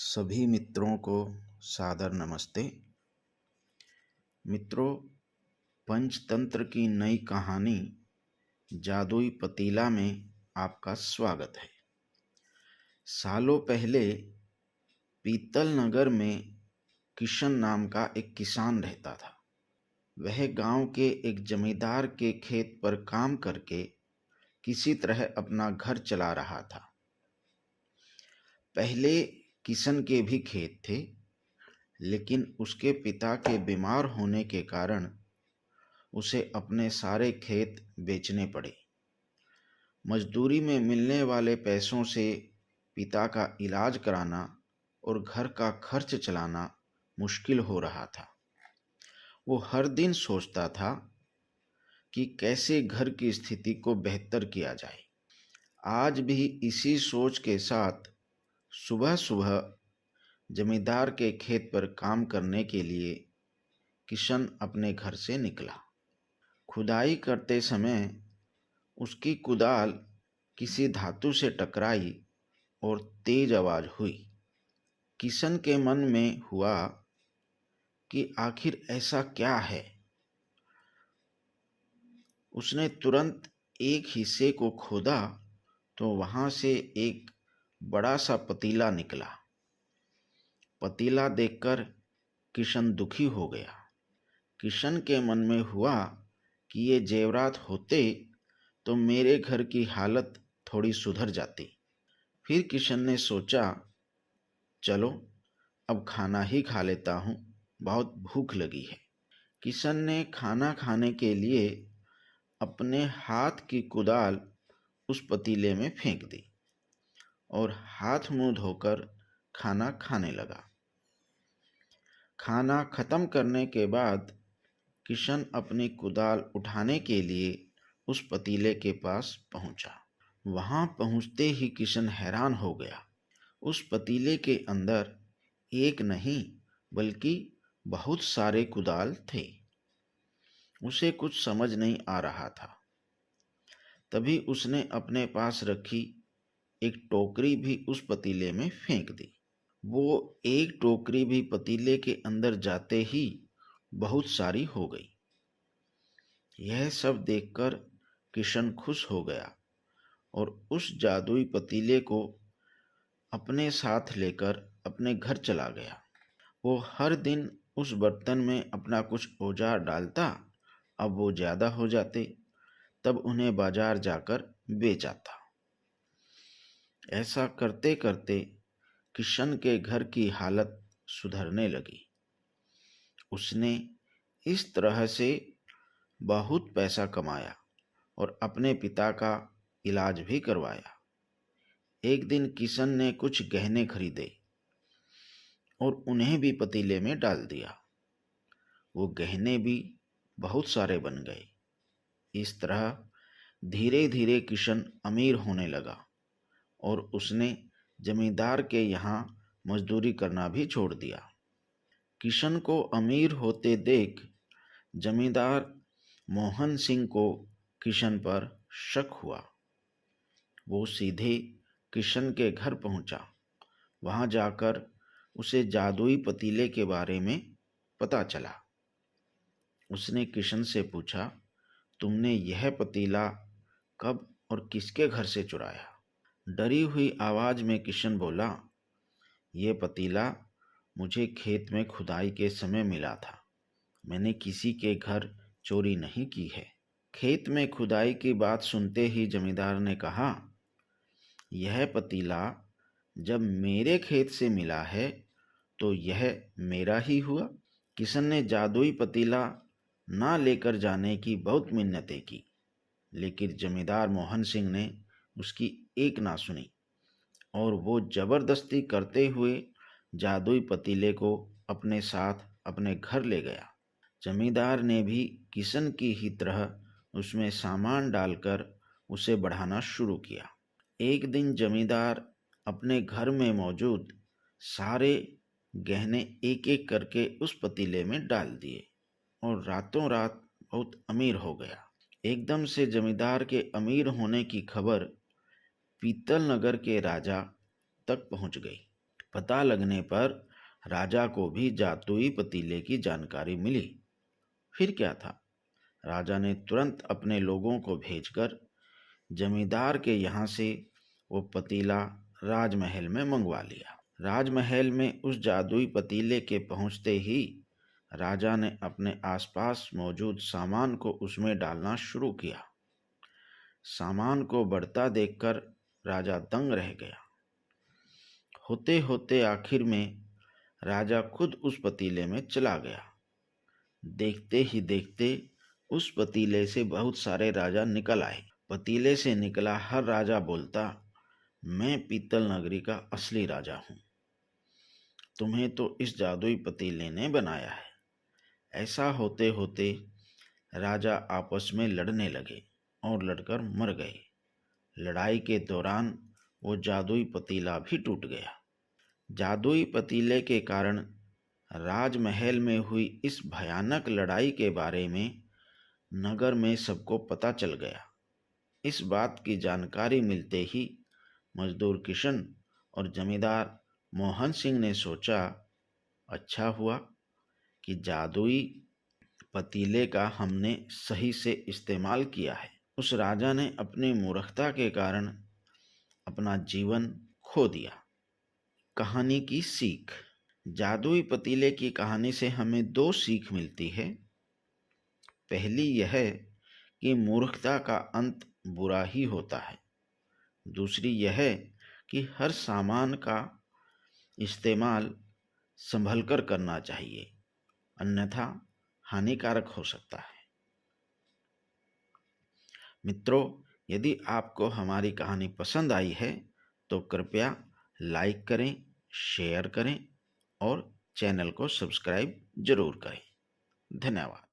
सभी मित्रों को सादर नमस्ते। मित्रों, पंचतंत्र की नई कहानी जादुई पतीला में आपका स्वागत है। सालों पहले पीतल नगर में किशन नाम का एक किसान रहता था। वह गांव के एक जमींदार के खेत पर काम करके किसी तरह अपना घर चला रहा था। पहले किशन के भी खेत थे, लेकिन उसके पिता के बीमार होने के कारण उसे अपने सारे खेत बेचने पड़े। मजदूरी में मिलने वाले पैसों से पिता का इलाज कराना और घर का खर्च चलाना मुश्किल हो रहा था। वो हर दिन सोचता था कि कैसे घर की स्थिति को बेहतर किया जाए। आज भी इसी सोच के साथ सुबह सुबह जमींदार के खेत पर काम करने के लिए किशन अपने घर से निकला। खुदाई करते समय उसकी कुदाल किसी धातु से टकराई और तेज आवाज हुई। किशन के मन में हुआ कि आखिर ऐसा क्या है। उसने तुरंत एक हिस्से को खोदा तो वहां से एक बड़ा सा पतीला निकला। पतीला देखकर किशन दुखी हो गया। किशन के मन में हुआ कि ये जेवरात होते तो मेरे घर की हालत थोड़ी सुधर जाती। फिर किशन ने सोचा, चलो अब खाना ही खा लेता हूँ, बहुत भूख लगी है। किशन ने खाना खाने के लिए अपने हाथ की कुदाल उस पतीले में फेंक दी और हाथ मुंह धोकर खाना खाने लगा। खाना खत्म करने के बाद किशन अपनी कुदाल उठाने के लिए उस पतीले के पास पहुंचा। वहां पहुंचते ही किशन हैरान हो गया। उस पतीले के अंदर एक नहीं बल्कि बहुत सारे कुदाल थे। उसे कुछ समझ नहीं आ रहा था। तभी उसने अपने पास रखी एक टोकरी भी उस पतीले में फेंक दी। वो एक टोकरी भी पतीले के अंदर जाते ही बहुत सारी हो गई। यह सब देखकर किशन खुश हो गया और उस जादुई पतीले को अपने साथ लेकर अपने घर चला गया। वो हर दिन उस बर्तन में अपना कुछ औजार डालता। अब वो ज्यादा हो जाते, तब उन्हें बाजार जाकर बेच आता। ऐसा करते करते किशन के घर की हालत सुधरने लगी। उसने इस तरह से बहुत पैसा कमाया और अपने पिता का इलाज भी करवाया। एक दिन किशन ने कुछ गहने खरीदे और उन्हें भी पतीले में डाल दिया। वो गहने भी बहुत सारे बन गए। इस तरह धीरे धीरे किशन अमीर होने लगा और उसने जमींदार के यहाँ मजदूरी करना भी छोड़ दिया। किशन को अमीर होते देख जमींदार मोहन सिंह को किशन पर शक हुआ। वो सीधे किशन के घर पहुंचा। वहां जाकर उसे जादुई पतीले के बारे में पता चला। उसने किशन से पूछा, तुमने यह पतीला कब और किसके घर से चुराया? डरी हुई आवाज में किशन बोला, यह पतीला मुझे खेत में खुदाई के समय मिला था। मैंने किसी के घर चोरी नहीं की है। खेत में खुदाई की बात सुनते ही जमींदार ने कहा, यह पतीला जब मेरे खेत से मिला है तो यह मेरा ही हुआ। किशन ने जादुई पतीला ना लेकर जाने की बहुत मिन्नतें की, लेकिन जमींदार मोहन सिंह ने उसकी एक ना सुनी और वो जबरदस्ती करते हुए जादुई पतीले को अपने साथ अपने घर ले गया। जमींदार ने भी किशन की ही तरह उसमें सामान डालकर उसे बढ़ाना शुरू किया। एक दिन जमींदार अपने घर में मौजूद सारे गहने एक एक करके उस पतीले में डाल दिए और रातों रात बहुत अमीर हो गया। एकदम से जमींदार के अमीर होने की खबर पीतल नगर के राजा तक पहुंच गई। पता लगने पर राजा को भी जादुई पतीले की जानकारी मिली। फिर क्या था? राजा ने तुरंत अपने लोगों को भेजकर जमींदार के यहाँ से वो पतीला राजमहल में मंगवा लिया। राजमहल में उस जादुई पतीले के पहुंचते ही राजा ने अपने आसपास मौजूद सामान को उसमें डालना शुरू किया। सामान को बढ़ता देखकर राजा दंग रह गया। होते होते आखिर में राजा खुद उस पतीले में चला गया। देखते ही देखते उस पतीले से बहुत सारे राजा निकल आए। पतीले से निकला हर राजा बोलता, मैं पीतल नगरी का असली राजा हूँ। तुम्हें तो इस जादुई पतीले ने बनाया है। ऐसा होते होते राजा आपस में लड़ने लगे और लड़कर मर गए। लड़ाई के दौरान वो जादुई पतीला भी टूट गया। जादुई पतीले के कारण राजमहल में हुई इस भयानक लड़ाई के बारे में नगर में सबको पता चल गया। इस बात की जानकारी मिलते ही मजदूर किशन और जमींदार मोहन सिंह ने सोचा, अच्छा हुआ कि जादुई पतीले का हमने सही से इस्तेमाल किया है। उस राजा ने अपनी मूर्खता के कारण अपना जीवन खो दिया। कहानी की सीख। जादुई पतीले की कहानी से हमें दो सीख मिलती है। पहली यह कि मूर्खता का अंत बुरा ही होता है। दूसरी यह कि हर सामान का इस्तेमाल संभल कर करना चाहिए, अन्यथा हानिकारक हो सकता है। मित्रों, यदि आपको हमारी कहानी पसंद आई है तो कृपया लाइक करें, शेयर करें और चैनल को सब्सक्राइब जरूर करें। धन्यवाद।